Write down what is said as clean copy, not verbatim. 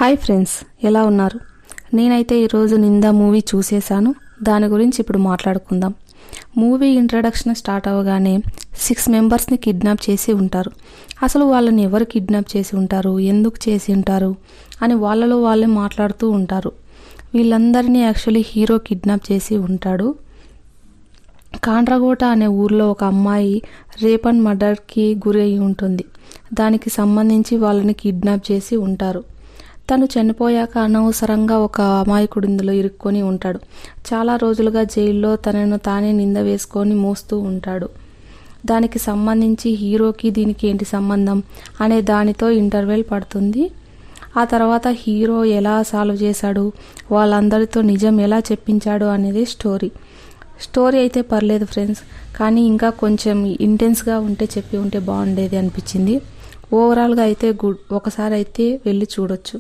Hi friends, ఎలా ఉన్నారు? నేనైతే ఈరోజు నిందా మూవీ చూసేశాను. దాని గురించి ఇప్పుడు మాట్లాడుకుందాం. మూవీ ఇంట్రడక్షన్ స్టార్ట్ అవ్వగానే 6 మెంబర్స్ని కిడ్నాప్ చేసి ఉంటారు. అసలు వాళ్ళని ఎవరు కిడ్నాప్ చేసి ఉంటారు, ఎందుకు చేసి ఉంటారు అని వాళ్ళలో వాళ్ళే మాట్లాడుతూ ఉంటారు. వీళ్ళందరినీ యాక్చువల్లీ హీరో కిడ్నాప్ చేసి ఉంటాడు. కాండ్రగోట అనే ఊర్లో ఒక అమ్మాయి రేప్ అండ్ మర్డర్కి గురి అయి ఉంటుంది. దానికి సంబంధించి వాళ్ళని కిడ్నాప్ చేసి ఉంటారు. తను చనిపోయాక అనవసరంగా ఒక అమాయకుడు ఇందులో ఇరుక్కొని ఉంటాడు. చాలా రోజులుగా జైల్లో తనను తానే నింద వేసుకొని మోస్తూ ఉంటాడు. దానికి సంబంధించి హీరోకి దీనికి ఏంటి సంబంధం అనే దానితో ఇంటర్వెల్ పడుతుంది. ఆ తర్వాత హీరో ఎలా సాల్వ్ చేశాడు, వాళ్ళందరితో నిజం ఎలా చెప్పించాడు అనేది స్టోరీ అయితే పర్లేదు ఫ్రెండ్స్, కానీ ఇంకా కొంచెం ఇంటెన్స్గా ఉంటే చెప్పి ఉంటే బాగుండేది అనిపించింది. ఓవరాల్గా అయితే గుడ్. ఒకసారి అయితే వెళ్ళి చూడొచ్చు.